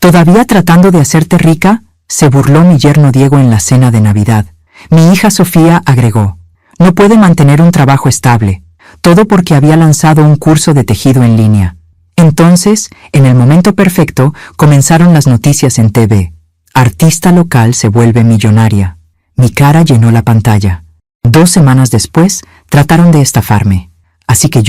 ¿Todavía tratando de hacerte rica?, se burló mi yerno Diego en la cena de Navidad. Mi hija Sofía agregó: no puede mantener un trabajo estable, todo porque había lanzado un curso de tejido en línea. Entonces, en el momento perfecto, comenzaron las noticias en TV. Artista local se vuelve millonaria. Mi cara llenó la pantalla. 2 semanas después, trataron de estafarme. Así que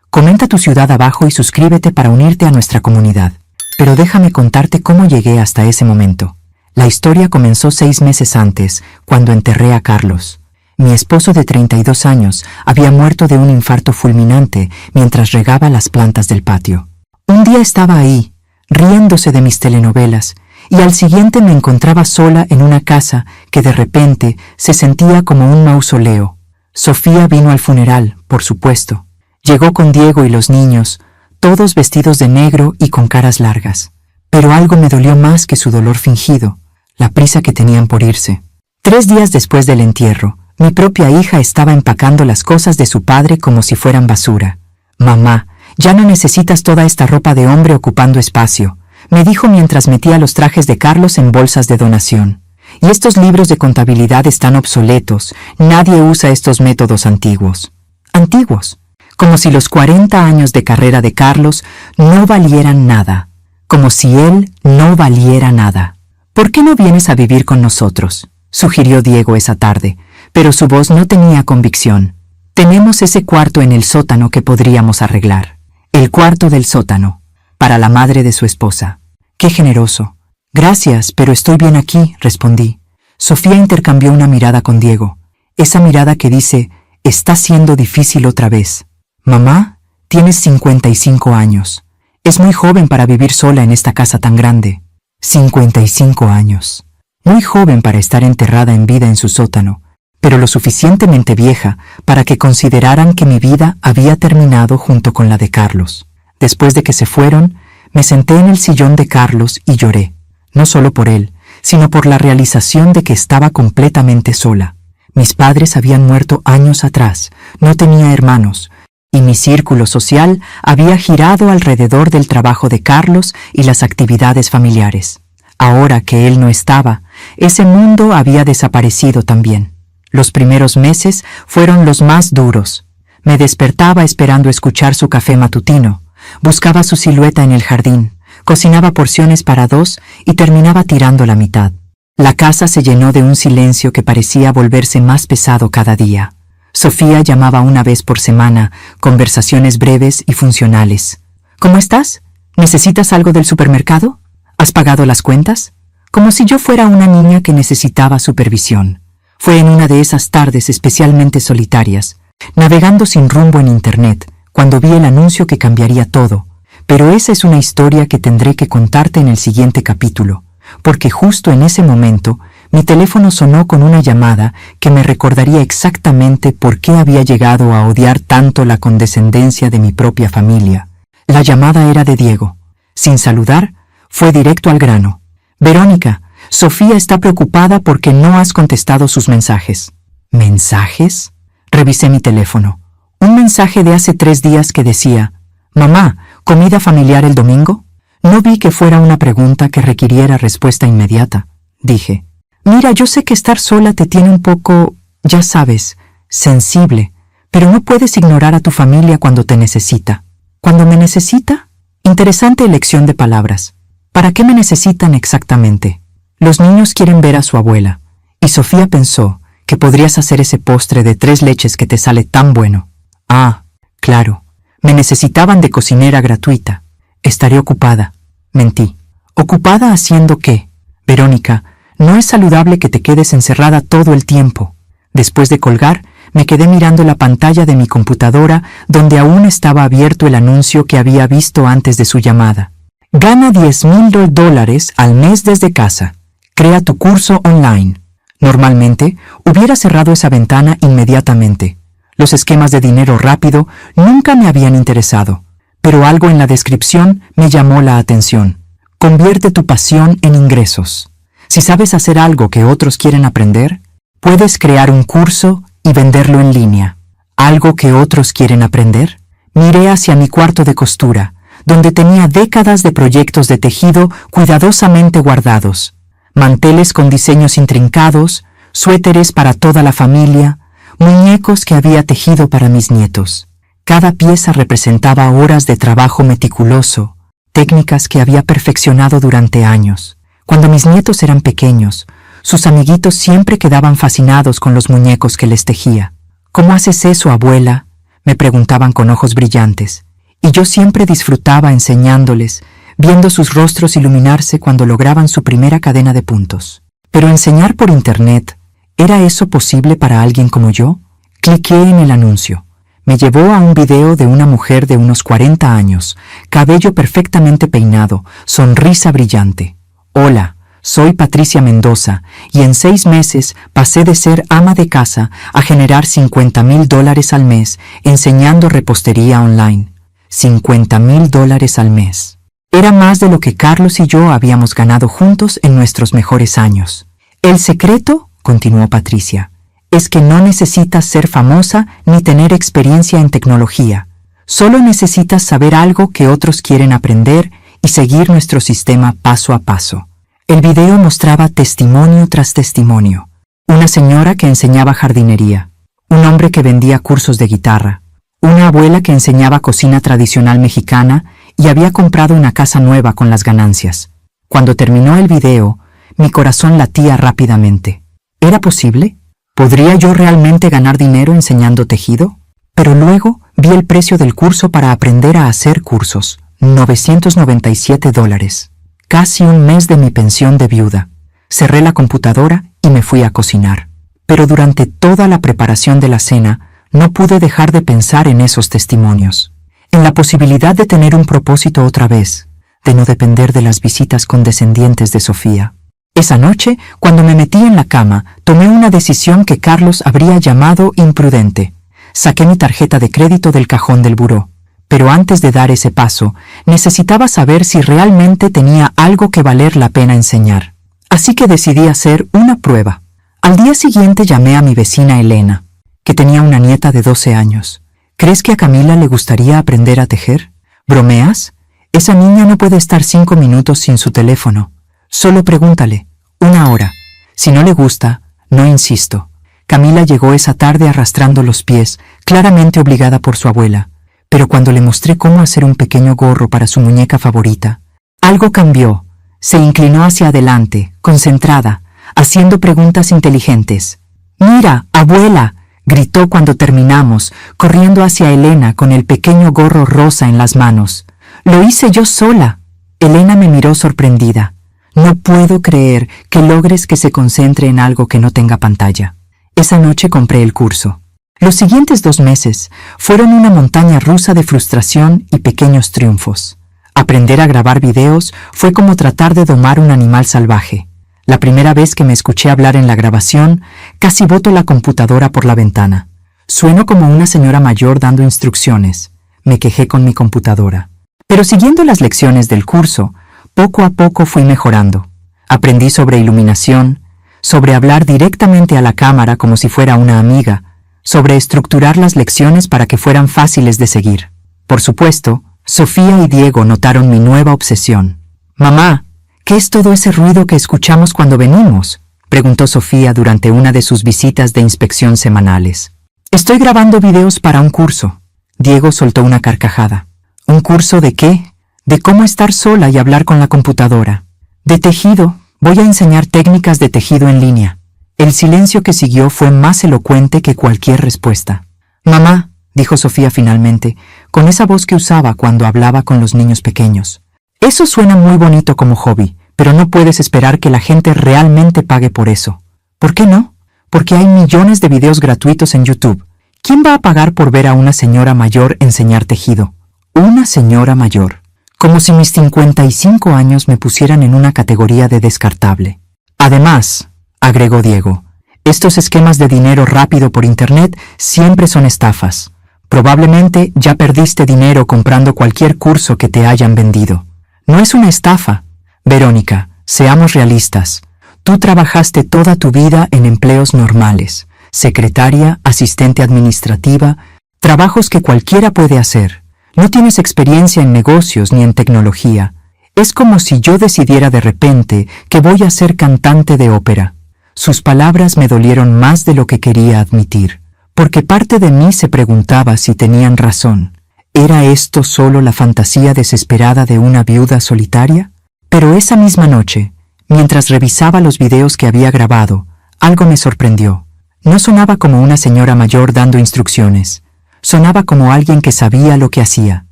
comenta tu ciudad abajo y suscríbete para unirte a nuestra comunidad. Pero déjame contarte cómo llegué hasta ese momento. La historia comenzó 6 meses antes, cuando enterré a Carlos. Mi esposo de 32 años había muerto de un infarto fulminante mientras regaba las plantas del patio. Un día estaba ahí, riéndose de mis telenovelas, y al siguiente me encontraba sola en una casa que de repente se sentía como un mausoleo. Sofía vino al funeral, por supuesto. Llegó con Diego y los niños, todos vestidos de negro y con caras largas. Pero algo me dolió más que su dolor fingido, la prisa que tenían por irse. 3 días después del entierro, mi propia hija estaba empacando las cosas de su padre como si fueran basura. «Mamá, ya no necesitas toda esta ropa de hombre ocupando espacio», me dijo mientras metía los trajes de Carlos en bolsas de donación. «Y estos libros de contabilidad están obsoletos, nadie usa estos métodos antiguos». Antiguos, como si los 40 años de carrera de Carlos no valieran nada, como si él no valiera nada. «¿Por qué no vienes a vivir con nosotros?», sugirió Diego esa tarde, pero su voz no tenía convicción. «Tenemos ese cuarto en el sótano que podríamos arreglar». El cuarto del sótano, para la madre de su esposa. «Qué generoso». «Gracias, pero estoy bien aquí», respondí. Sofía intercambió una mirada con Diego, esa mirada que dice: «Está siendo difícil otra vez». «Mamá, tienes 55 años. Es muy joven para vivir sola en esta casa tan grande». 55 años. Muy joven para estar enterrada en vida en su sótano, pero lo suficientemente vieja para que consideraran que mi vida había terminado junto con la de Carlos. Después de que se fueron, me senté en el sillón de Carlos y lloré, no solo por él, sino por la realización de que estaba completamente sola. Mis padres habían muerto años atrás, no tenía hermanos, y mi círculo social había girado alrededor del trabajo de Carlos y las actividades familiares. Ahora que él no estaba, ese mundo había desaparecido también. Los primeros meses fueron los más duros. Me despertaba esperando escuchar su café matutino, buscaba su silueta en el jardín, cocinaba porciones para 2 y terminaba tirando la mitad. La casa se llenó de un silencio que parecía volverse más pesado cada día. Sofía llamaba una vez por semana, conversaciones breves y funcionales. «¿Cómo estás? ¿Necesitas algo del supermercado? ¿Has pagado las cuentas?», como si yo fuera una niña que necesitaba supervisión. Fue en una de esas tardes especialmente solitarias, navegando sin rumbo en Internet, cuando vi el anuncio que cambiaría todo. Pero esa es una historia que tendré que contarte en el siguiente capítulo, porque justo en ese momento mi teléfono sonó con una llamada que me recordaría exactamente por qué había llegado a odiar tanto la condescendencia de mi propia familia. La llamada era de Diego. Sin saludar, fue directo al grano. «Verónica, Sofía está preocupada porque no has contestado sus mensajes». ¿Mensajes? Revisé mi teléfono. Un mensaje de hace 3 días que decía: «Mamá, ¿comida familiar el domingo?». No vi que fuera una pregunta que requiriera respuesta inmediata. Dije: «Mira, yo sé que estar sola te tiene un poco, ya sabes, sensible, pero no puedes ignorar a tu familia cuando te necesita». ¿Cuando me necesita? Interesante elección de palabras. ¿Para qué me necesitan exactamente? Los niños quieren ver a su abuela, y Sofía pensó que podrías hacer ese postre de 3 leches que te sale tan bueno. Ah, claro, me necesitaban de cocinera gratuita. Estaré ocupada. Mentí. ¿Ocupada haciendo qué? Verónica, no es saludable que te quedes encerrada todo el tiempo. Después de colgar, me quedé mirando la pantalla de mi computadora donde aún estaba abierto el anuncio que había visto antes de su llamada. Gana $10,000 al mes desde casa. Crea tu curso online. Normalmente, hubiera cerrado esa ventana inmediatamente. Los esquemas de dinero rápido nunca me habían interesado, pero algo en la descripción me llamó la atención. Convierte tu pasión en ingresos. Si sabes hacer algo que otros quieren aprender, puedes crear un curso y venderlo en línea. ¿Algo que otros quieren aprender? Miré hacia mi cuarto de costura, donde tenía décadas de proyectos de tejido cuidadosamente guardados, manteles con diseños intrincados, suéteres para toda la familia, muñecos que había tejido para mis nietos. Cada pieza representaba horas de trabajo meticuloso, técnicas que había perfeccionado durante años. Cuando mis nietos eran pequeños, sus amiguitos siempre quedaban fascinados con los muñecos que les tejía. ¿Cómo haces eso, abuela?, me preguntaban con ojos brillantes, y yo siempre disfrutaba enseñándoles, viendo sus rostros iluminarse cuando lograban su primera cadena de puntos. Pero enseñar por internet, ¿era eso posible para alguien como yo? Cliqué en el anuncio. Me llevó a un video de una mujer de unos 40 años, cabello perfectamente peinado, sonrisa brillante. Hola, soy Patricia Mendoza, y en 6 meses pasé de ser ama de casa a generar $50,000 al mes enseñando repostería online. $50,000 al mes. Era más de lo que Carlos y yo habíamos ganado juntos en nuestros mejores años. El secreto, continuó Patricia, es que no necesitas ser famosa ni tener experiencia en tecnología. Solo necesitas saber algo que otros quieren aprender y seguir nuestro sistema paso a paso. El video mostraba testimonio tras testimonio. Una señora que enseñaba jardinería, un hombre que vendía cursos de guitarra, una abuela que enseñaba cocina tradicional mexicana y había comprado una casa nueva con las ganancias. Cuando terminó el video, mi corazón latía rápidamente. ¿Era posible? ¿Podría yo realmente ganar dinero enseñando tejido? Pero luego vi el precio del curso para aprender a hacer cursos, $997. Casi un mes de mi pensión de viuda. Cerré la computadora y me fui a cocinar. Pero durante toda la preparación de la cena, no pude dejar de pensar en esos testimonios, en la posibilidad de tener un propósito otra vez, de no depender de las visitas condescendientes de Sofía. Esa noche, cuando me metí en la cama, tomé una decisión que Carlos habría llamado imprudente. Saqué mi tarjeta de crédito del cajón del buró. Pero antes de dar ese paso, necesitaba saber si realmente tenía algo que valer la pena enseñar. Así que decidí hacer una prueba. Al día siguiente llamé a mi vecina Elena, que tenía una nieta de 12 años. ¿Crees que a Camila le gustaría aprender a tejer? ¿Bromeas? Esa niña no puede estar 5 minutos sin su teléfono. Solo pregúntale. 1 hora. Si no le gusta, no insisto. Camila llegó esa tarde arrastrando los pies, claramente obligada por su abuela. Pero cuando le mostré cómo hacer un pequeño gorro para su muñeca favorita, algo cambió. Se inclinó hacia adelante, concentrada, haciendo preguntas inteligentes. «Mira, abuela», gritó cuando terminamos, corriendo hacia Elena con el pequeño gorro rosa en las manos. «Lo hice yo sola». Elena me miró sorprendida. «No puedo creer que logres que se concentre en algo que no tenga pantalla». Esa noche compré el curso. Los siguientes 2 meses fueron una montaña rusa de frustración y pequeños triunfos. Aprender a grabar videos fue como tratar de domar un animal salvaje. La primera vez que me escuché hablar en la grabación, casi boto la computadora por la ventana. Sueno como una señora mayor dando instrucciones. Me quejé con mi computadora. Pero siguiendo las lecciones del curso, poco a poco fui mejorando. Aprendí sobre iluminación, sobre hablar directamente a la cámara como si fuera una amiga, sobre estructurar las lecciones para que fueran fáciles de seguir. Por supuesto, Sofía y Diego notaron mi nueva obsesión. «Mamá, ¿qué es todo ese ruido que escuchamos cuando venimos?», preguntó Sofía durante una de sus visitas de inspección semanales. «Estoy grabando videos para un curso». Diego soltó una carcajada. «¿Un curso de qué?» «De cómo estar sola y hablar con la computadora». «De tejido. Voy a enseñar técnicas de tejido en línea». El silencio que siguió fue más elocuente que cualquier respuesta. «Mamá», dijo Sofía finalmente, con esa voz que usaba cuando hablaba con los niños pequeños. «Eso suena muy bonito como hobby, pero no puedes esperar que la gente realmente pague por eso». «¿Por qué no?» «Porque hay millones de videos gratuitos en YouTube. ¿Quién va a pagar por ver a una señora mayor enseñar tejido?» «Una señora mayor». Como si mis 55 años me pusieran en una categoría de descartable. Además, agregó Diego, estos esquemas de dinero rápido por internet siempre son estafas. Probablemente ya perdiste dinero comprando cualquier curso que te hayan vendido. No es una estafa. Verónica, seamos realistas. Tú trabajaste toda tu vida en empleos normales, secretaria, asistente administrativa, trabajos que cualquiera puede hacer. No tienes experiencia en negocios ni en tecnología. Es como si yo decidiera de repente que voy a ser cantante de ópera. Sus palabras me dolieron más de lo que quería admitir, porque parte de mí se preguntaba si tenían razón. ¿Era esto solo la fantasía desesperada de una viuda solitaria? Pero esa misma noche, mientras revisaba los videos que había grabado, algo me sorprendió. No sonaba como una señora mayor dando instrucciones. Sonaba como alguien que sabía lo que hacía.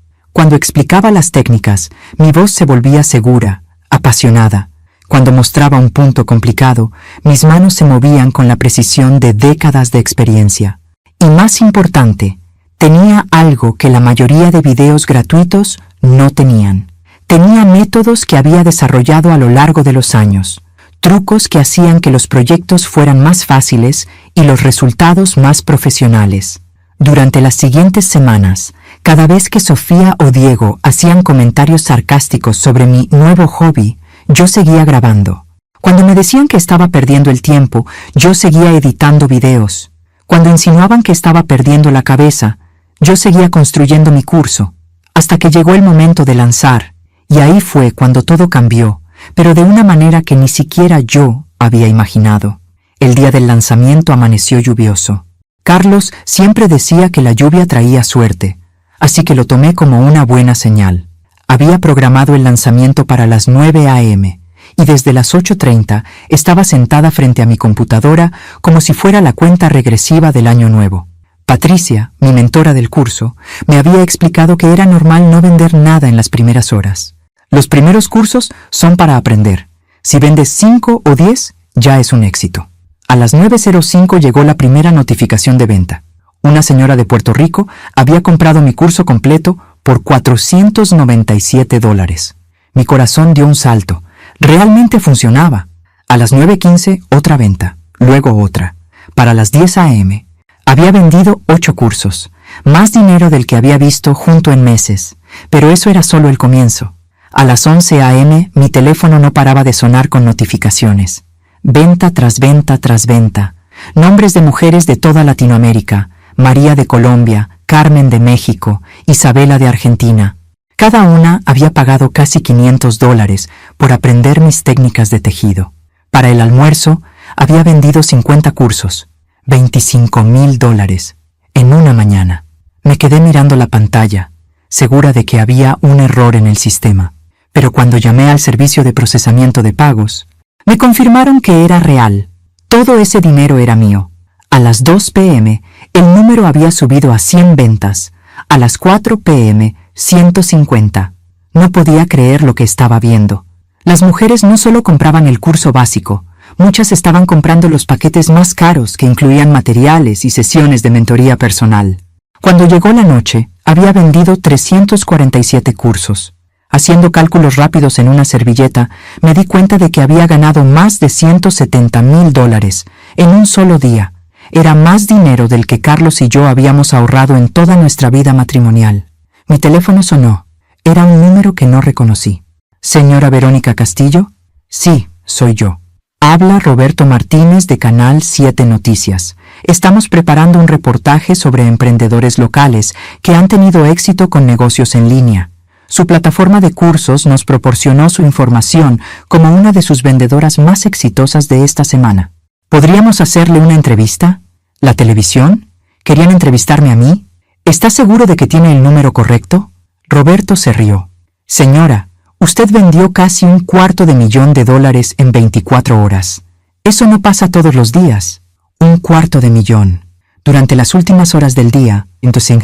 Cuando explicaba las técnicas, mi voz se volvía segura, apasionada. Cuando mostraba un punto complicado, mis manos se movían con la precisión de décadas de experiencia. Y más importante, tenía algo que la mayoría de videos gratuitos no tenían. Tenía métodos que había desarrollado a lo largo de los años, trucos que hacían que los proyectos fueran más fáciles y los resultados más profesionales. Durante las siguientes semanas, cada vez que Sofía o Diego hacían comentarios sarcásticos sobre mi nuevo hobby, yo seguía grabando. Cuando me decían que estaba perdiendo el tiempo, yo seguía editando videos. Cuando insinuaban que estaba perdiendo la cabeza, yo seguía construyendo mi curso, hasta que llegó el momento de lanzar, y ahí fue cuando todo cambió, pero de una manera que ni siquiera yo había imaginado. El día del lanzamiento amaneció lluvioso. Carlos siempre decía que la lluvia traía suerte, así que lo tomé como una buena señal. Había programado el lanzamiento para las 9 a.m., y desde las 8:30 estaba sentada frente a mi computadora como si fuera la cuenta regresiva del año nuevo. Patricia, mi mentora del curso, me había explicado que era normal no vender nada en las primeras horas. Los primeros cursos son para aprender. Si vendes 5 o 10, ya es un éxito. A las 9:05 llegó la primera notificación de venta. Una señora de Puerto Rico había comprado mi curso completo por $497. Mi corazón dio un salto. Realmente funcionaba. A las 9:15 otra venta, luego otra. Para las 10 a.m. había vendido 8 cursos, más dinero del que había visto junto en meses, pero eso era solo el comienzo. A las 11 a.m. mi teléfono no paraba de sonar con notificaciones. Venta tras venta tras venta. Nombres de mujeres de toda Latinoamérica, María de Colombia, Carmen de México, Isabela de Argentina. Cada una había pagado casi $500 por aprender mis técnicas de tejido. Para el almuerzo había vendido 50 cursos, $25,000, en una mañana. Me quedé mirando la pantalla, segura de que había un error en el sistema. Pero cuando llamé al servicio de procesamiento de pagos, me confirmaron que era real. Todo ese dinero era mío. A las 2 p.m. el número había subido a 100 ventas. A las 4 p.m. 150. No podía creer lo que estaba viendo. Las mujeres no solo compraban el curso básico, muchas estaban comprando los paquetes más caros que incluían materiales y sesiones de mentoría personal. Cuando llegó la noche, había vendido 347 cursos. Haciendo cálculos rápidos en una servilleta, me di cuenta de que había ganado más de $170,000 en un solo día. Era más dinero del que Carlos y yo habíamos ahorrado en toda nuestra vida matrimonial. Mi teléfono sonó. Era un número que no reconocí. ¿Señora Verónica Castillo? Sí, soy yo. Habla Roberto Martínez de Canal 7 Noticias. Estamos preparando un reportaje sobre emprendedores locales que han tenido éxito con negocios en línea. Su plataforma de cursos nos proporcionó su información como una de sus vendedoras más exitosas de esta semana. ¿Podríamos hacerle una entrevista? ¿La televisión? ¿Querían entrevistarme a mí? ¿Está seguro de que tiene el número correcto? Roberto se rió. Señora, usted vendió casi $250,000 en 24 horas. Eso no pasa todos los días. $250,000. Durante las últimas horas del día, entonces,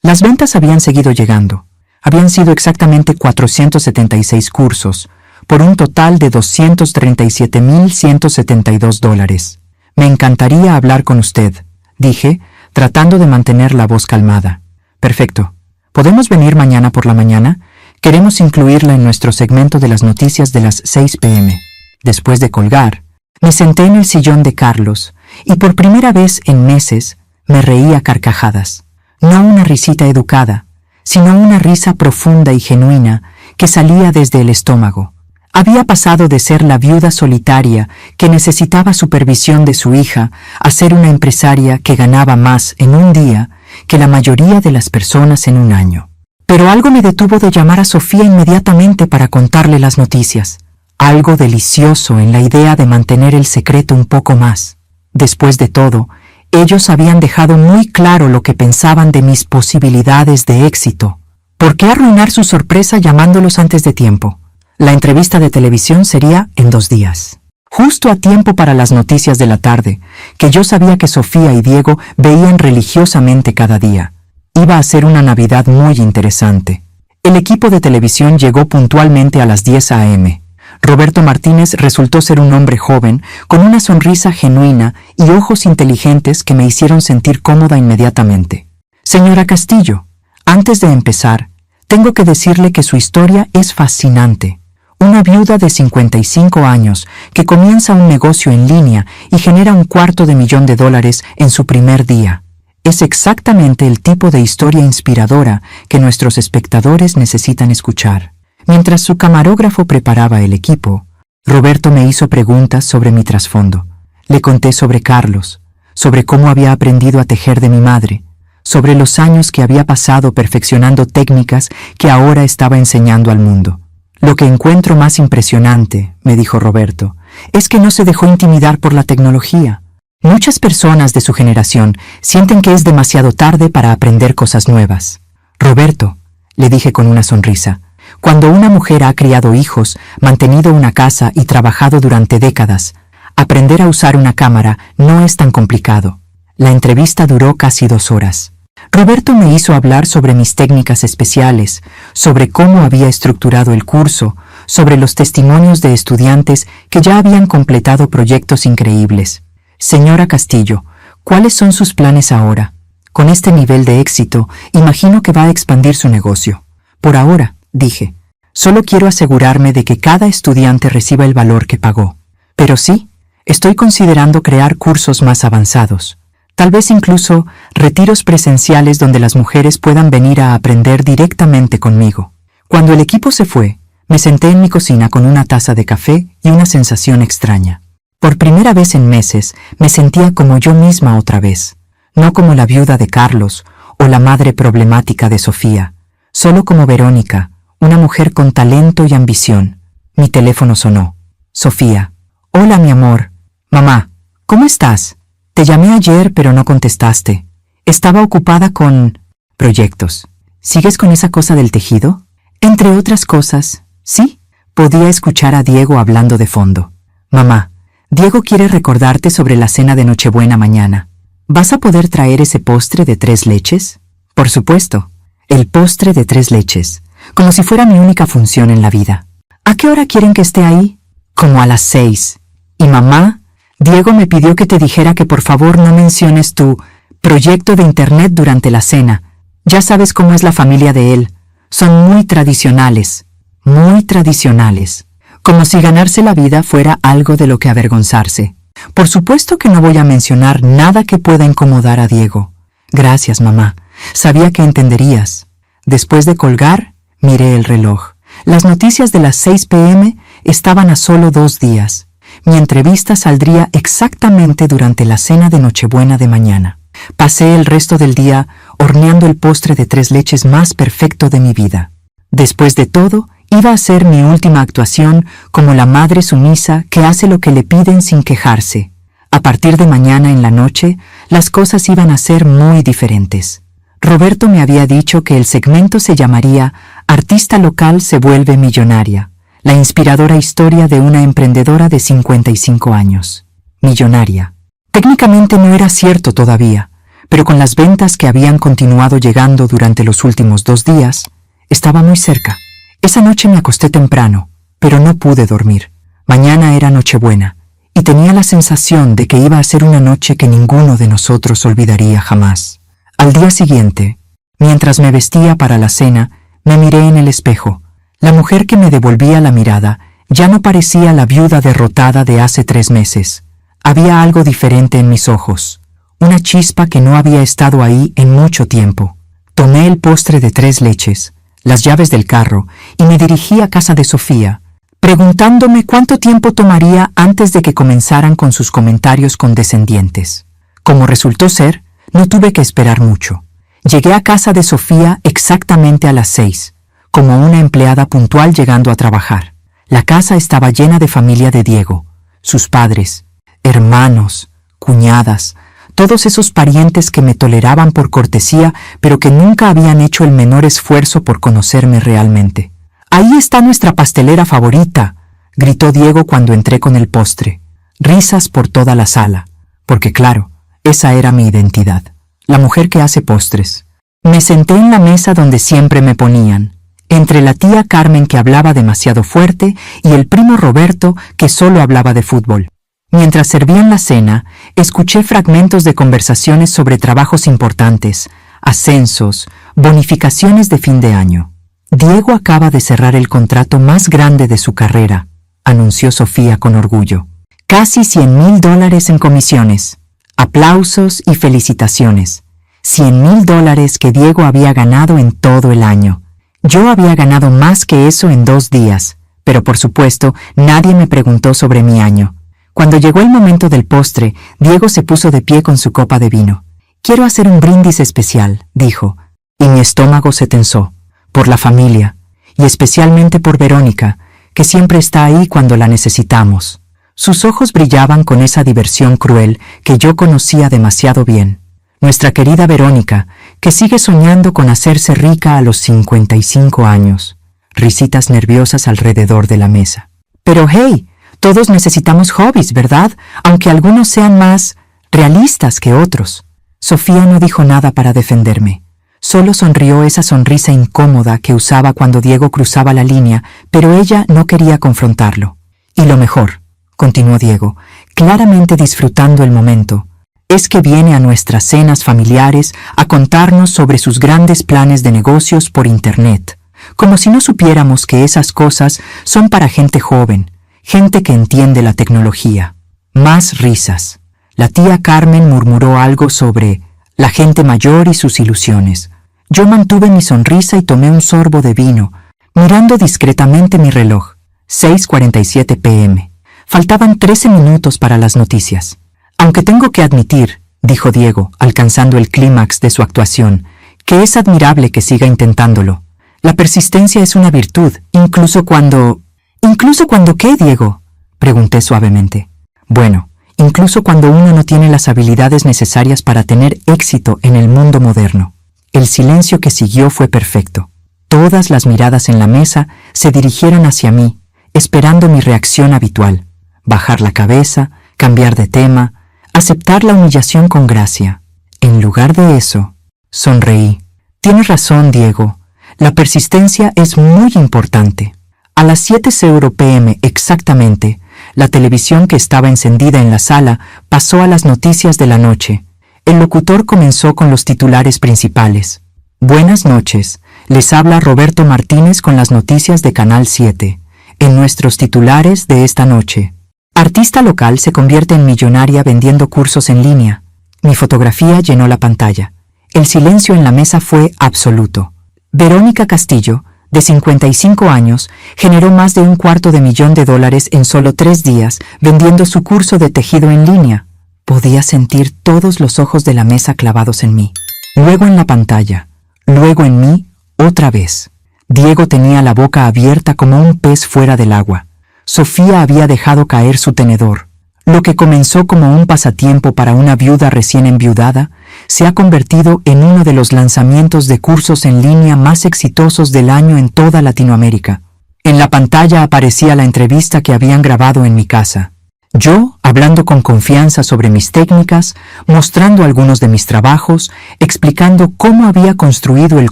las ventas habían seguido llegando. Habían sido exactamente 476 cursos, por un total de $237,172. Me encantaría hablar con usted, dije, tratando de mantener la voz calmada. Perfecto. ¿Podemos venir mañana por la mañana? Queremos incluirla en nuestro segmento de las noticias de las 6 p.m. Después de colgar, me senté en el sillón de Carlos y por primera vez en meses me reí a carcajadas. No una risita educada, sino una risa profunda y genuina que salía desde el estómago. Había pasado de ser la viuda solitaria que necesitaba supervisión de su hija a ser una empresaria que ganaba más en un día que la mayoría de las personas en un año. Pero algo me detuvo de llamar a Sofía inmediatamente para contarle las noticias. Algo delicioso en la idea de mantener el secreto un poco más. Después de todo, ellos habían dejado muy claro lo que pensaban de mis posibilidades de éxito. ¿Por qué arruinar su sorpresa llamándolos antes de tiempo? La entrevista de televisión sería en 2 días. Justo a tiempo para las noticias de la tarde, que yo sabía que Sofía y Diego veían religiosamente cada día. Iba a ser una Navidad muy interesante. El equipo de televisión llegó puntualmente a las 10 a.m. Roberto Martínez resultó ser un hombre joven, con una sonrisa genuina y ojos inteligentes que me hicieron sentir cómoda inmediatamente. Señora Castillo, antes de empezar, tengo que decirle que su historia es fascinante. Una viuda de 55 años que comienza un negocio en línea y genera $250,000 en su primer día. Es exactamente el tipo de historia inspiradora que nuestros espectadores necesitan escuchar. Mientras su camarógrafo preparaba el equipo, Roberto me hizo preguntas sobre mi trasfondo. Le conté sobre Carlos, sobre cómo había aprendido a tejer de mi madre, sobre los años que había pasado perfeccionando técnicas que ahora estaba enseñando al mundo. Lo que encuentro más impresionante, me dijo Roberto, es que no se dejó intimidar por la tecnología. Muchas personas de su generación sienten que es demasiado tarde para aprender cosas nuevas. Roberto, le dije con una sonrisa, cuando una mujer ha criado hijos, mantenido una casa y trabajado durante décadas, aprender a usar una cámara no es tan complicado. La entrevista duró casi 2 horas. Roberto me hizo hablar sobre mis técnicas especiales, sobre cómo había estructurado el curso, sobre los testimonios de estudiantes que ya habían completado proyectos increíbles. Señora Castillo, ¿cuáles son sus planes ahora? Con este nivel de éxito, imagino que va a expandir su negocio. Por ahora, dije, solo quiero asegurarme de que cada estudiante reciba el valor que pagó. Pero sí, estoy considerando crear cursos más avanzados. Tal vez incluso retiros presenciales donde las mujeres puedan venir a aprender directamente conmigo. Cuando el equipo se fue, me senté en mi cocina con una taza de café y una sensación extraña. Por primera vez en meses, me sentía como yo misma otra vez, no como la viuda de Carlos o la madre problemática de Sofía, solo como Verónica, una mujer con talento y ambición. Mi teléfono sonó. Sofía. Hola, mi amor. Mamá, ¿cómo estás? Te llamé ayer, pero no contestaste. Estaba ocupada con proyectos. ¿Sigues con esa cosa del tejido? Entre otras cosas, sí. Podía escuchar a Diego hablando de fondo. Mamá, Diego quiere recordarte sobre la cena de Nochebuena mañana. ¿Vas a poder traer ese postre de 3 leches? Por supuesto. El postre de 3 leches. Como si fuera mi única función en la vida. ¿A qué hora quieren que esté ahí? Como a las 6. ¿Y mamá? Diego me pidió que te dijera que por favor no menciones tu proyecto de internet durante la cena. Ya sabes cómo es la familia de él. Son muy tradicionales. Muy tradicionales. Como si ganarse la vida fuera algo de lo que avergonzarse. Por supuesto que no voy a mencionar nada que pueda incomodar a Diego. Gracias, mamá. Sabía que entenderías. Después de colgar, miré el reloj. Las noticias de las 6 p.m. estaban a solo 2 días. Mi entrevista saldría exactamente durante la cena de Nochebuena de mañana. Pasé el resto del día horneando el postre de 3 leches más perfecto de mi vida. Después de todo, iba a ser mi última actuación como la madre sumisa que hace lo que le piden sin quejarse. A partir de mañana en la noche, las cosas iban a ser muy diferentes. Roberto me había dicho que el segmento se llamaría Artista local se vuelve millonaria. La inspiradora historia de una emprendedora de 55 años. Millonaria. Técnicamente no era cierto todavía, pero con las ventas que habían continuado llegando durante los últimos 2 días, estaba muy cerca. Esa noche me acosté temprano, pero no pude dormir. Mañana era Nochebuena, y tenía la sensación de que iba a ser una noche que ninguno de nosotros olvidaría jamás. Al día siguiente, mientras me vestía para la cena, me miré en el espejo. La mujer que me devolvía la mirada ya no parecía la viuda derrotada de hace 3 meses. Había algo diferente en mis ojos, una chispa que no había estado ahí en mucho tiempo. Tomé el postre de 3 leches, las llaves del carro y me dirigí a casa de Sofía, preguntándome cuánto tiempo tomaría antes de que comenzaran con sus comentarios condescendientes. Como resultó ser, no tuve que esperar mucho. Llegué a casa de Sofía exactamente a las 6, como una empleada puntual llegando a trabajar. La casa estaba llena de familia de Diego, sus padres, hermanos, cuñadas, todos esos parientes que me toleraban por cortesía, pero que nunca habían hecho el menor esfuerzo por conocerme realmente. «Ahí está nuestra pastelera favorita», gritó Diego cuando entré con el postre. Risas por toda la sala, porque claro, esa era mi identidad, la mujer que hace postres. Me senté en la mesa donde siempre me ponían, entre la tía Carmen que hablaba demasiado fuerte y el primo Roberto que solo hablaba de fútbol. Mientras servían la cena, escuché fragmentos de conversaciones sobre trabajos importantes, ascensos, bonificaciones de fin de año. Diego acaba de cerrar el contrato más grande de su carrera, anunció Sofía con orgullo. Casi $100,000 en comisiones, aplausos y felicitaciones. $100,000 que Diego había ganado en todo el año. Yo había ganado más que eso en 2 días, pero por supuesto nadie me preguntó sobre mi año. Cuando llegó el momento del postre, Diego se puso de pie con su copa de vino. «Quiero hacer un brindis especial», dijo, y mi estómago se tensó, por la familia, y especialmente por Verónica, que siempre está ahí cuando la necesitamos. Sus ojos brillaban con esa diversión cruel que yo conocía demasiado bien. Nuestra querida Verónica, que sigue soñando con hacerse rica a los 55 años. Risitas nerviosas alrededor de la mesa. «Pero hey, todos necesitamos hobbies, ¿verdad? Aunque algunos sean más realistas que otros». Sofía no dijo nada para defenderme. Solo sonrió esa sonrisa incómoda que usaba cuando Diego cruzaba la línea, pero ella no quería confrontarlo. «Y lo mejor», continuó Diego, claramente disfrutando el momento, «es que viene a nuestras cenas familiares a contarnos sobre sus grandes planes de negocios por Internet, como si no supiéramos que esas cosas son para gente joven, gente que entiende la tecnología». Más risas. La tía Carmen murmuró algo sobre la gente mayor y sus ilusiones. Yo mantuve mi sonrisa y tomé un sorbo de vino, mirando discretamente mi reloj. 6:47 p.m. Faltaban 13 minutos para las noticias. «Aunque tengo que admitir», dijo Diego, alcanzando el clímax de su actuación, «que es admirable que siga intentándolo. La persistencia es una virtud, incluso cuando...» «¿Incluso cuando qué, Diego?», pregunté suavemente. «Bueno, incluso cuando uno no tiene las habilidades necesarias para tener éxito en el mundo moderno». El silencio que siguió fue perfecto. Todas las miradas en la mesa se dirigieron hacia mí, esperando mi reacción habitual. Bajar la cabeza, cambiar de tema, aceptar la humillación con gracia. En lugar de eso, sonreí. «Tienes razón, Diego. La persistencia es muy importante». A las 7:00 p.m. exactamente, la televisión que estaba encendida en la sala pasó a las noticias de la noche. El locutor comenzó con los titulares principales. «Buenas noches, les habla Roberto Martínez con las noticias de Canal 7. En nuestros titulares de esta noche. Artista local se convierte en millonaria vendiendo cursos en línea». Mi fotografía llenó la pantalla. El silencio en la mesa fue absoluto. Verónica Castillo, de 55 años, generó más de $250,000 en solo 3 días vendiendo su curso de tejido en línea. Podía sentir todos los ojos de la mesa clavados en mí. Luego en la pantalla, luego en mí, otra vez. Diego tenía la boca abierta como un pez fuera del agua. Sofía había dejado caer su tenedor. Lo que comenzó como un pasatiempo para una viuda recién enviudada se ha convertido en uno de los lanzamientos de cursos en línea más exitosos del año en toda Latinoamérica. En la pantalla aparecía la entrevista que habían grabado en mi casa. Yo, hablando con confianza sobre mis técnicas, mostrando algunos de mis trabajos, explicando cómo había construido el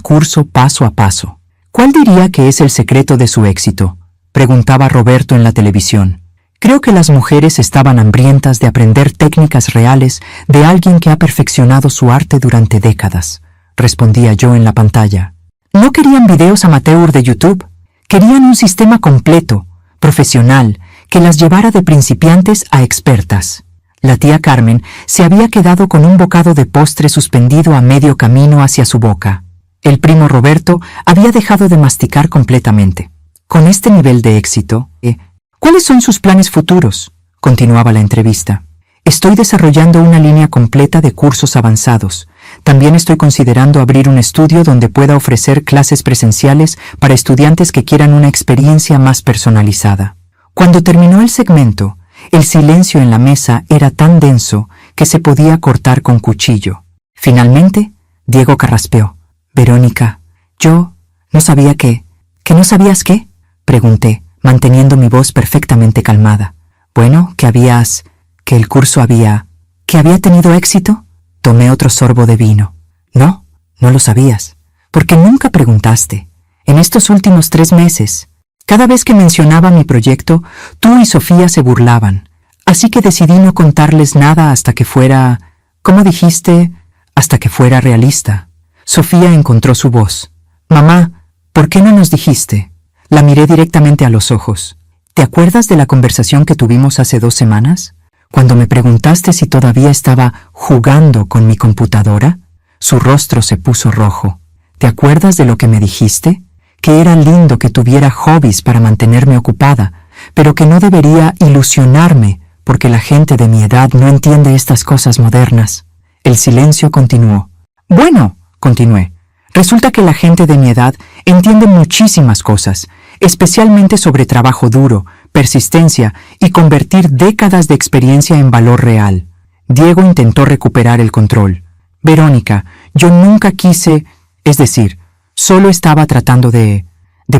curso paso a paso. «¿Cuál diría que es el secreto de su éxito?», preguntaba Roberto en la televisión. «Creo que las mujeres estaban hambrientas de aprender técnicas reales de alguien que ha perfeccionado su arte durante décadas», respondía yo en la pantalla. «No querían videos amateur de YouTube, querían un sistema completo, profesional, que las llevara de principiantes a expertas». La tía Carmen se había quedado con un bocado de postre suspendido a medio camino hacia su boca. El primo Roberto había dejado de masticar completamente. «Con este nivel de éxito, ¿cuáles son sus planes futuros?», continuaba la entrevista. «Estoy desarrollando una línea completa de cursos avanzados, También estoy considerando abrir un estudio donde pueda ofrecer clases presenciales para estudiantes que quieran una experiencia más personalizada. Cuando terminó el segmento, el silencio en la mesa era tan denso que se podía cortar con cuchillo. Finalmente, Diego carraspeó. Verónica, yo no sabía ¿Que no sabías qué? Pregunté, manteniendo mi voz perfectamente calmada. Bueno, que el curso había tenido éxito. Tomé otro sorbo de vino. No lo sabías. ¿Por qué nunca preguntaste? En estos últimos 3 meses, cada vez que mencionaba mi proyecto, tú y Sofía se burlaban. Así que decidí no contarles nada hasta que fuera, ¿cómo dijiste? Hasta que fuera realista. Sofía encontró su voz. Mamá, ¿por qué no nos dijiste? La miré directamente a los ojos. ¿Te acuerdas de la conversación que tuvimos hace 2 semanas? Cuando me preguntaste si todavía estaba jugando con mi computadora, su rostro se puso rojo. ¿Te acuerdas de lo que me dijiste? Que era lindo que tuviera hobbies para mantenerme ocupada, pero que no debería ilusionarme porque la gente de mi edad no entiende estas cosas modernas. El silencio continuó. Bueno, continué, resulta que la gente de mi edad entiende muchísimas cosas, especialmente sobre trabajo duro, persistencia y convertir décadas de experiencia en valor real. Diego intentó recuperar el control. Verónica, yo nunca quise, es decir, solo estaba tratando de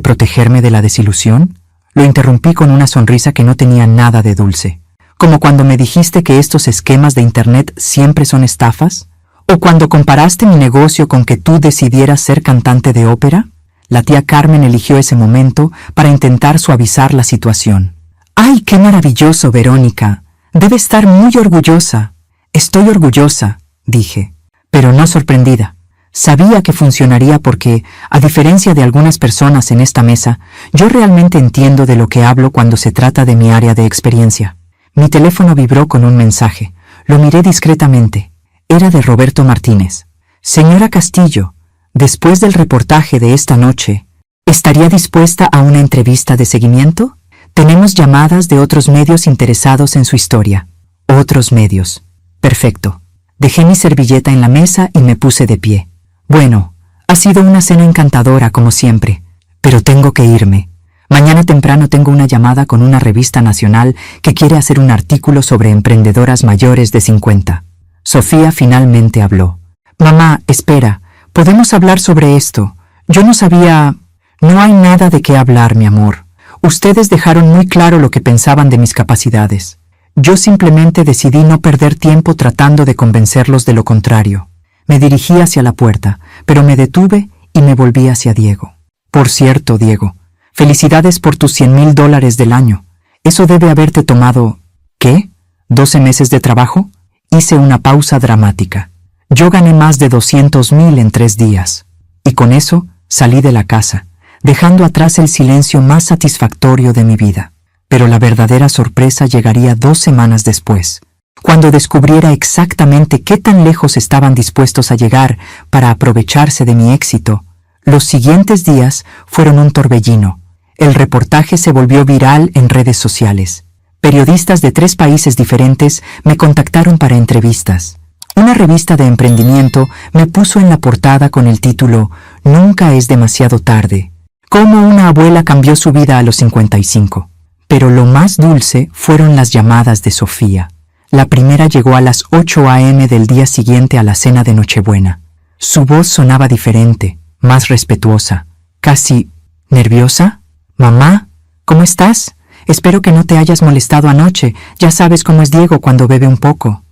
protegerme de la desilusión. Lo interrumpí con una sonrisa que no tenía nada de dulce. Como cuando me dijiste que estos esquemas de Internet siempre son estafas, o cuando comparaste mi negocio con que tú decidieras ser cantante de ópera. La tía Carmen eligió ese momento para intentar suavizar la situación. ¡Ay, qué maravilloso, Verónica! Debe estar muy orgullosa. Estoy orgullosa, dije, pero no sorprendida. Sabía que funcionaría porque, a diferencia de algunas personas en esta mesa, yo realmente entiendo de lo que hablo cuando se trata de mi área de experiencia. Mi teléfono vibró con un mensaje. Lo miré discretamente. Era de Roberto Martínez. Señora Castillo, después del reportaje de esta noche, ¿estaría dispuesta a una entrevista de seguimiento? Tenemos llamadas de otros medios interesados en su historia. Otros medios. Perfecto. Dejé mi servilleta en la mesa y me puse de pie. Bueno, ha sido una cena encantadora como siempre, pero tengo que irme. Mañana temprano tengo una llamada con una revista nacional que quiere hacer un artículo sobre emprendedoras mayores de 50. Sofía finalmente habló. Mamá, espera, podemos hablar sobre esto. Yo no sabía... No hay nada de qué hablar, mi amor. Ustedes dejaron muy claro lo que pensaban de mis capacidades. Yo simplemente decidí no perder tiempo tratando de convencerlos de lo contrario. Me dirigí hacia la puerta, pero me detuve y me volví hacia Diego. Por cierto, Diego, felicidades por tus $100,000 del año. Eso debe haberte tomado... ¿qué? ¿12 meses de trabajo? Hice una pausa dramática. Yo gané más de 200,000 en 3 días. Y con eso salí de la casa, dejando atrás el silencio más satisfactorio de mi vida. Pero la verdadera sorpresa llegaría 2 semanas después, cuando descubriera exactamente qué tan lejos estaban dispuestos a llegar para aprovecharse de mi éxito. Los siguientes días fueron un torbellino. El reportaje se volvió viral en redes sociales. Periodistas de 3 países diferentes me contactaron para entrevistas. Una revista de emprendimiento me puso en la portada con el título «Nunca es demasiado tarde. Cómo una abuela cambió su vida a los 55». Pero lo más dulce fueron las llamadas de Sofía. La primera llegó a las 8 a.m. del día siguiente a la cena de Nochebuena. Su voz sonaba diferente, más respetuosa, casi nerviosa. «Mamá, ¿cómo estás? Espero que no te hayas molestado anoche. Ya sabes cómo es Diego cuando bebe un poco».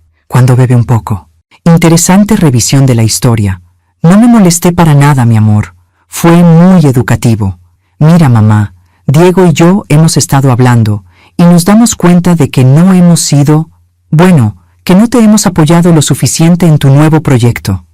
Interesante revisión de la historia. No me molesté para nada, mi amor. Fue muy educativo. Mira, mamá, Diego y yo hemos estado hablando y nos damos cuenta de que no hemos sido... que no te hemos apoyado lo suficiente en tu nuevo proyecto.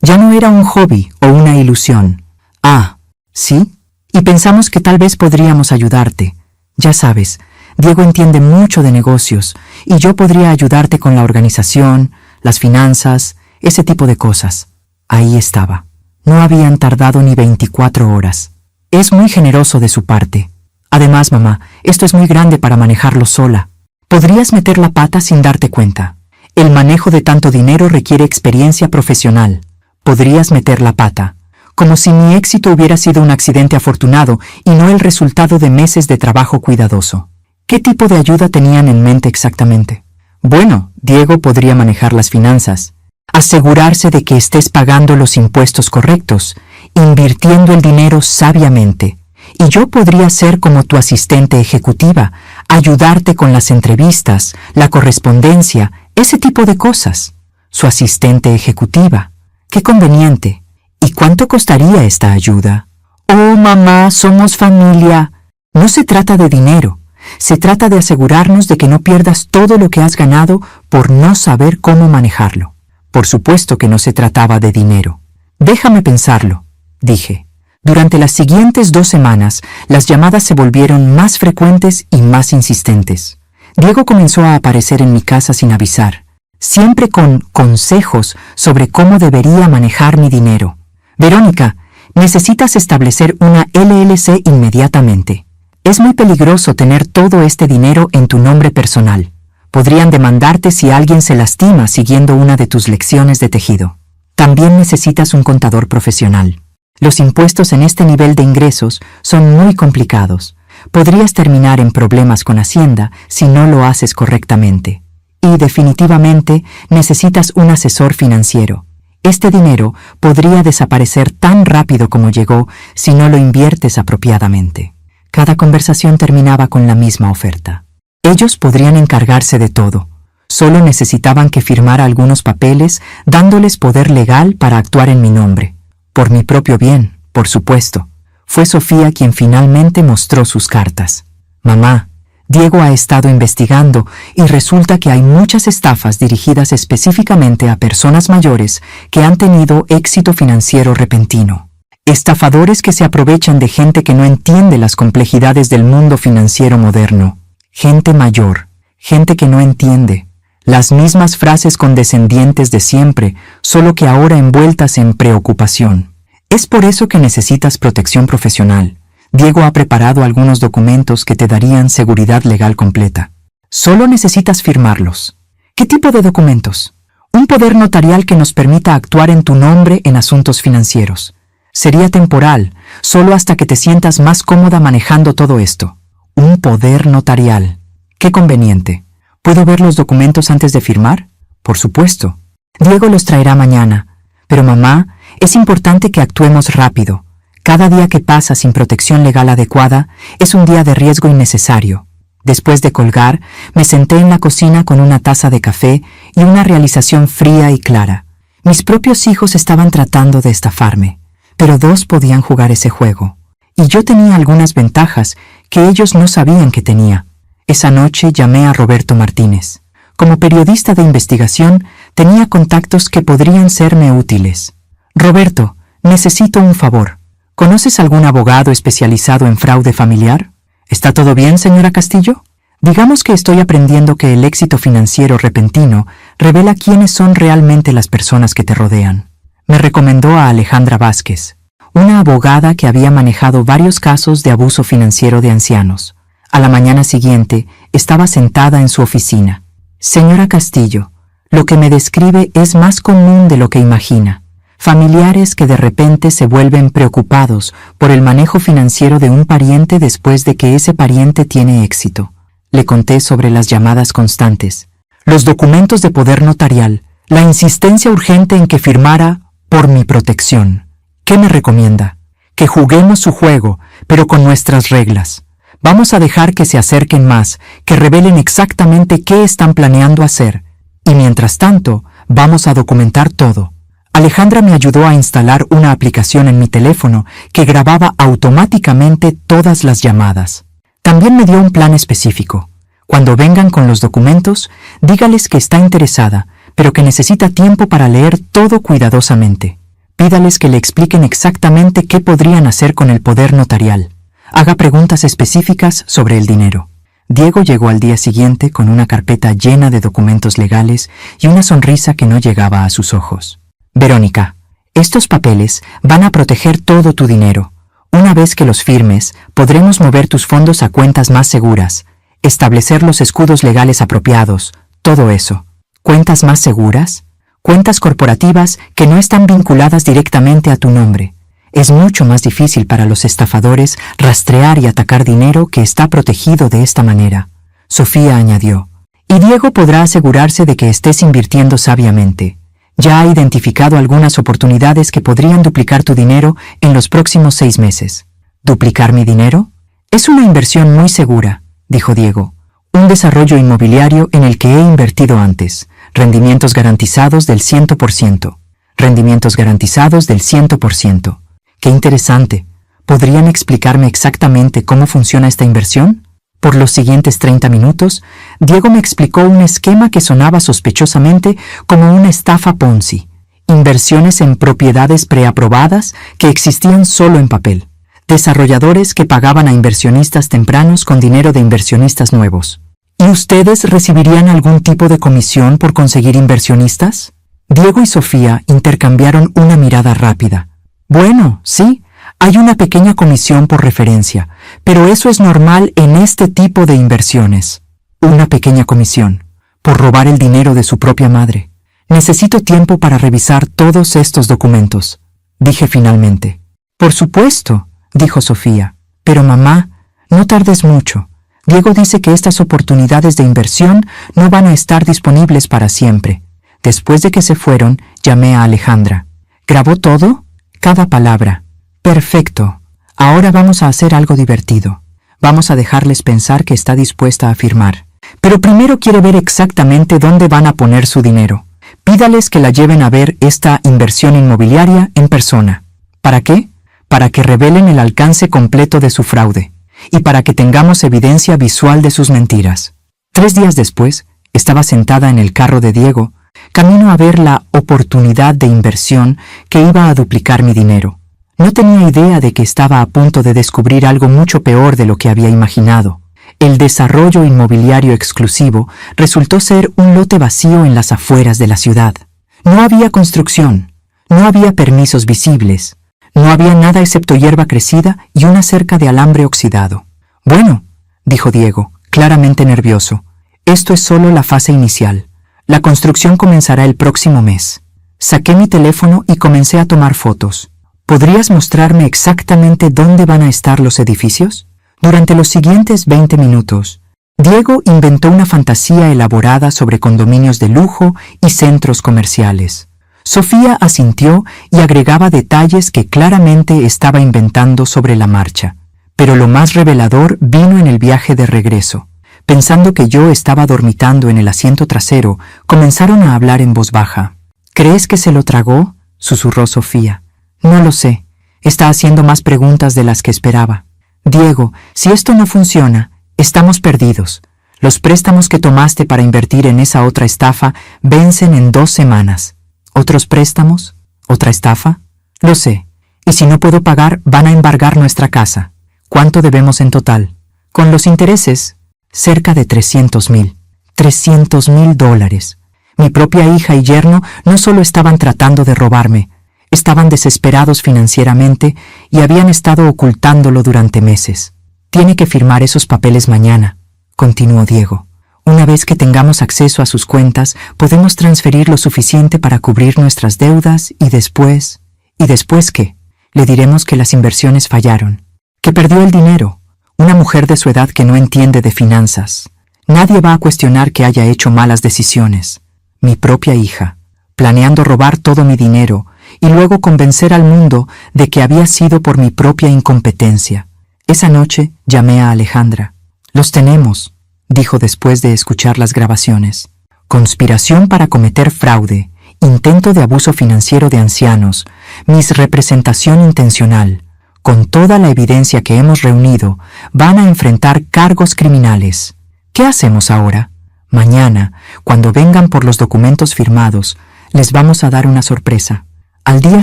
Ya no era un hobby o una ilusión. Ah, ¿sí? Y pensamos que tal vez podríamos ayudarte. Ya sabes, Diego entiende mucho de negocios y yo podría ayudarte con la organización, las finanzas, ese tipo de cosas. Ahí estaba. No habían tardado ni 24 horas. Es muy generoso de su parte. Además, mamá, esto es muy grande para manejarlo sola. Podrías meter la pata sin darte cuenta. El manejo de tanto dinero requiere experiencia profesional. Podrías meter la pata. Como si mi éxito hubiera sido un accidente afortunado y no el resultado de meses de trabajo cuidadoso. ¿Qué tipo de ayuda tenían en mente exactamente? Bueno, Diego podría manejar las finanzas, asegurarse de que estés pagando los impuestos correctos, invirtiendo el dinero sabiamente. Y yo podría ser como tu asistente ejecutiva, ayudarte con las entrevistas, la correspondencia, ese tipo de cosas. Su asistente ejecutiva. ¡Qué conveniente! ¿Y cuánto costaría esta ayuda? Oh, mamá, somos familia. No se trata de dinero. Se trata de asegurarnos de que no pierdas todo lo que has ganado por no saber cómo manejarlo. Por supuesto que no se trataba de dinero. Déjame pensarlo, dije. Durante las siguientes 2 semanas, las llamadas se volvieron más frecuentes y más insistentes. Diego comenzó a aparecer en mi casa sin avisar, siempre con consejos sobre cómo debería manejar mi dinero. Verónica, necesitas establecer una LLC inmediatamente. Es muy peligroso tener todo este dinero en tu nombre personal. Podrían demandarte si alguien se lastima siguiendo una de tus lecciones de tejido. También necesitas un contador profesional. Los impuestos en este nivel de ingresos son muy complicados. Podrías terminar en problemas con Hacienda si no lo haces correctamente. Y definitivamente necesitas un asesor financiero. Este dinero podría desaparecer tan rápido como llegó si no lo inviertes apropiadamente. Cada conversación terminaba con la misma oferta. Ellos podrían encargarse de todo. Solo necesitaban que firmara algunos papeles dándoles poder legal para actuar en mi nombre. Por mi propio bien, por supuesto. Fue Sofía quien finalmente mostró sus cartas. Mamá, Diego ha estado investigando y resulta que hay muchas estafas dirigidas específicamente a personas mayores que han tenido éxito financiero repentino. Estafadores que se aprovechan de gente que no entiende las complejidades del mundo financiero moderno. Gente mayor, gente que no entiende. Las mismas frases condescendientes de siempre, solo que ahora envueltas en preocupación. Es por eso que necesitas protección profesional. Diego ha preparado algunos documentos que te darían seguridad legal completa. Solo necesitas firmarlos. ¿Qué tipo de documentos? Un poder notarial que nos permita actuar en tu nombre en asuntos financieros. Sería temporal, solo hasta que te sientas más cómoda manejando todo esto. Un poder notarial. ¡Qué conveniente! ¿Puedo ver los documentos antes de firmar? Por supuesto. Diego los traerá mañana. Pero mamá, es importante que actuemos rápido. Cada día que pasa sin protección legal adecuada es un día de riesgo innecesario. Después de colgar, me senté en la cocina con una taza de café y una realización fría y clara. Mis propios hijos estaban tratando de estafarme, pero 2 podían jugar ese juego. Y yo tenía algunas ventajas que ellos no sabían que tenía. Esa noche llamé a Roberto Martínez. Como periodista de investigación, tenía contactos que podrían serme útiles. Roberto, necesito un favor. ¿Conoces algún abogado especializado en fraude familiar? ¿Está todo bien, señora Castillo? Digamos que estoy aprendiendo que el éxito financiero repentino revela quiénes son realmente las personas que te rodean. Me recomendó a Alejandra Vázquez, una abogada que había manejado varios casos de abuso financiero de ancianos. A la mañana siguiente, estaba sentada en su oficina. Señora Castillo, lo que me describe es más común de lo que imagina. Familiares que de repente se vuelven preocupados por el manejo financiero de un pariente después de que ese pariente tiene éxito. Le conté sobre las llamadas constantes, los documentos de poder notarial, la insistencia urgente en que firmara por mi protección. ¿Qué me recomienda? Que juguemos su juego, pero con nuestras reglas. Vamos a dejar que se acerquen más, que revelen exactamente qué están planeando hacer. Y mientras tanto, vamos a documentar todo. Alejandra me ayudó a instalar una aplicación en mi teléfono que grababa automáticamente todas las llamadas. También me dio un plan específico. Cuando vengan con los documentos, dígales que está interesada, pero que necesita tiempo para leer todo cuidadosamente. Pídales que le expliquen exactamente qué podrían hacer con el poder notarial. Haga preguntas específicas sobre el dinero. Diego llegó al día siguiente con una carpeta llena de documentos legales y una sonrisa que no llegaba a sus ojos. Verónica, estos papeles van a proteger todo tu dinero. Una vez que los firmes, podremos mover tus fondos a cuentas más seguras, establecer los escudos legales apropiados, todo eso. ¿Cuentas más seguras? Cuentas corporativas que no están vinculadas directamente a tu nombre. Es mucho más difícil para los estafadores rastrear y atacar dinero que está protegido de esta manera. Sofía añadió. Y Diego podrá asegurarse de que estés invirtiendo sabiamente. Ya ha identificado algunas oportunidades que podrían duplicar tu dinero en los próximos 6 meses. ¿Duplicar mi dinero? Es una inversión muy segura, dijo Diego. Un desarrollo inmobiliario en el que he invertido antes. Rendimientos garantizados del 100%. Rendimientos garantizados del 100%. ¡Qué interesante! ¿Podrían explicarme exactamente cómo funciona esta inversión? Por los siguientes 30 minutos, Diego me explicó un esquema que sonaba sospechosamente como una estafa Ponzi. Inversiones en propiedades preaprobadas que existían solo en papel. Desarrolladores que pagaban a inversionistas tempranos con dinero de inversionistas nuevos. ¿Y ustedes recibirían algún tipo de comisión por conseguir inversionistas? Diego y Sofía intercambiaron una mirada rápida. Bueno, sí, hay una pequeña comisión por referencia, pero eso es normal en este tipo de inversiones. Una pequeña comisión, por robar el dinero de su propia madre. Necesito tiempo para revisar todos estos documentos, dije finalmente. Por supuesto, dijo Sofía, pero mamá, no tardes mucho. Diego dice que estas oportunidades de inversión no van a estar disponibles para siempre. Después de que se fueron, llamé a Alejandra. ¿Grabó todo? Cada palabra. Perfecto. Ahora vamos a hacer algo divertido. Vamos a dejarles pensar que está dispuesta a firmar. Pero primero quiere ver exactamente dónde van a poner su dinero. Pídales que la lleven a ver esta inversión inmobiliaria en persona. ¿Para qué? Para que revelen el alcance completo de su fraude y para que tengamos evidencia visual de sus mentiras. 3 días después, estaba sentada en el carro de Diego, camino a ver la oportunidad de inversión que iba a duplicar mi dinero. No tenía idea de que estaba a punto de descubrir algo mucho peor de lo que había imaginado. El desarrollo inmobiliario exclusivo resultó ser un lote vacío en las afueras de la ciudad. No había construcción, no había permisos visibles, no había nada excepto hierba crecida y una cerca de alambre oxidado. Bueno, dijo Diego, claramente nervioso, esto es solo la fase inicial. La construcción comenzará el próximo mes. Saqué mi teléfono y comencé a tomar fotos. ¿Podrías mostrarme exactamente dónde van a estar los edificios? Durante los siguientes 20 minutos, Diego inventó una fantasía elaborada sobre condominios de lujo y centros comerciales. Sofía asintió y agregaba detalles que claramente estaba inventando sobre la marcha. Pero lo más revelador vino en el viaje de regreso. Pensando que yo estaba dormitando en el asiento trasero, comenzaron a hablar en voz baja. ¿Crees que se lo tragó?, susurró Sofía. No lo sé. Está haciendo más preguntas de las que esperaba. Diego, si esto no funciona, estamos perdidos. Los préstamos que tomaste para invertir en esa otra estafa vencen en 2 semanas. ¿Otros préstamos? ¿Otra estafa? Lo sé. Y si no puedo pagar, van a embargar nuestra casa. ¿Cuánto debemos en total? Con los intereses, cerca de $300,000. $300,000. Mi propia hija y yerno no solo estaban tratando de robarme, estaban desesperados financieramente y habían estado ocultándolo durante meses. Tiene que firmar esos papeles mañana, continuó Diego. Una vez que tengamos acceso a sus cuentas, podemos transferir lo suficiente para cubrir nuestras deudas y después... ¿Y después qué? Le diremos que las inversiones fallaron, que perdió el dinero, una mujer de su edad que no entiende de finanzas. Nadie va a cuestionar que haya hecho malas decisiones. Mi propia hija, planeando robar todo mi dinero y luego convencer al mundo de que había sido por mi propia incompetencia. Esa noche llamé a Alejandra. Los tenemos, dijo después de escuchar las grabaciones. Conspiración para cometer fraude, intento de abuso financiero de ancianos, misrepresentación intencional. Con toda la evidencia que hemos reunido, van a enfrentar cargos criminales. ¿Qué hacemos ahora? Mañana, cuando vengan por los documentos firmados, les vamos a dar una sorpresa. Al día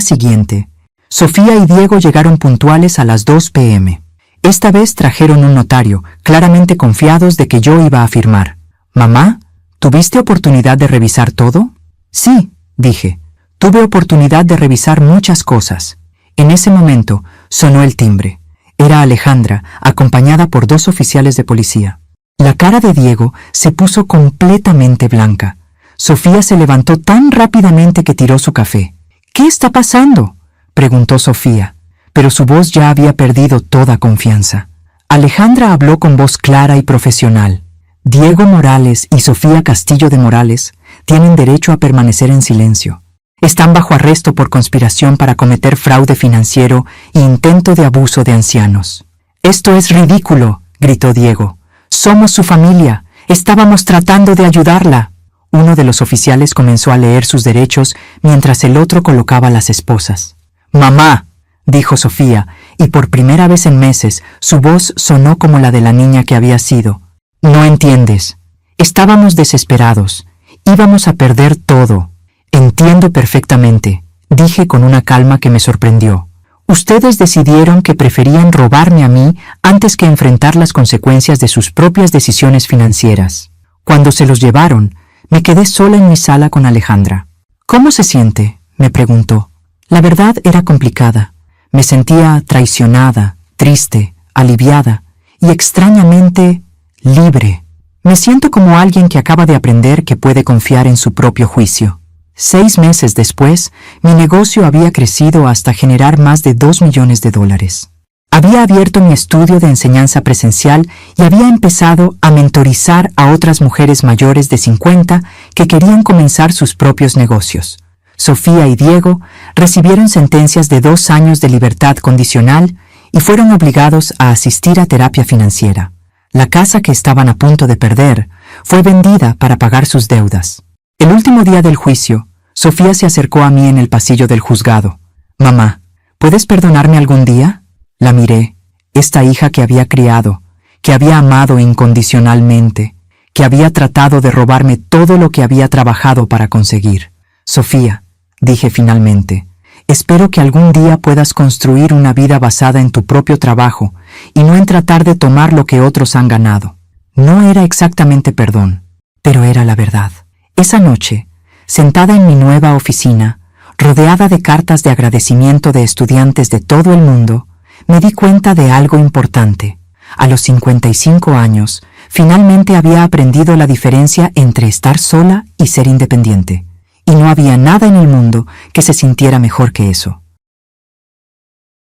siguiente, Sofía y Diego llegaron puntuales a las 2 p.m. Esta vez trajeron un notario, claramente confiados de que yo iba a firmar. «Mamá, ¿tuviste oportunidad de revisar todo?» «Sí», dije. «Tuve oportunidad de revisar muchas cosas». En ese momento sonó el timbre. Era Alejandra, acompañada por 2 oficiales de policía. La cara de Diego se puso completamente blanca. Sofía se levantó tan rápidamente que tiró su café. «¿Qué está pasando?», preguntó Sofía, pero su voz ya había perdido toda confianza. Alejandra habló con voz clara y profesional. «Diego Morales y Sofía Castillo de Morales tienen derecho a permanecer en silencio. Están bajo arresto por conspiración para cometer fraude financiero e intento de abuso de ancianos». «Esto es ridículo», gritó Diego. «Somos su familia. Estábamos tratando de ayudarla». Uno de los oficiales comenzó a leer sus derechos mientras el otro colocaba las esposas. «Mamá», dijo Sofía, y por primera vez en meses su voz sonó como la de la niña que había sido. «No entiendes. Estábamos desesperados. Íbamos a perder todo». «Entiendo perfectamente», dije con una calma que me sorprendió. «Ustedes decidieron que preferían robarme a mí antes que enfrentar las consecuencias de sus propias decisiones financieras. Cuando se los llevaron, me quedé sola en mi sala con Alejandra. «¿Cómo se siente?», me preguntó. La verdad era complicada. Me sentía traicionada, triste, aliviada y extrañamente libre. Me siento como alguien que acaba de aprender que puede confiar en su propio juicio. 6 meses después, mi negocio había crecido hasta generar más de $2 millones. Había abierto mi estudio de enseñanza presencial y había empezado a mentorizar a otras mujeres mayores de 50 que querían comenzar sus propios negocios. Sofía y Diego recibieron sentencias de 2 años de libertad condicional y fueron obligados a asistir a terapia financiera. La casa que estaban a punto de perder fue vendida para pagar sus deudas. El último día del juicio, Sofía se acercó a mí en el pasillo del juzgado. «Mamá, ¿puedes perdonarme algún día?». La miré, esta hija que había criado, que había amado incondicionalmente, que había tratado de robarme todo lo que había trabajado para conseguir. «Sofía», dije finalmente, «espero que algún día puedas construir una vida basada en tu propio trabajo y no en tratar de tomar lo que otros han ganado». No era exactamente perdón, pero era la verdad. Esa noche, sentada en mi nueva oficina, rodeada de cartas de agradecimiento de estudiantes de todo el mundo, me di cuenta de algo importante. A los 55 años, finalmente había aprendido la diferencia entre estar sola y ser independiente. Y no había nada en el mundo que se sintiera mejor que eso.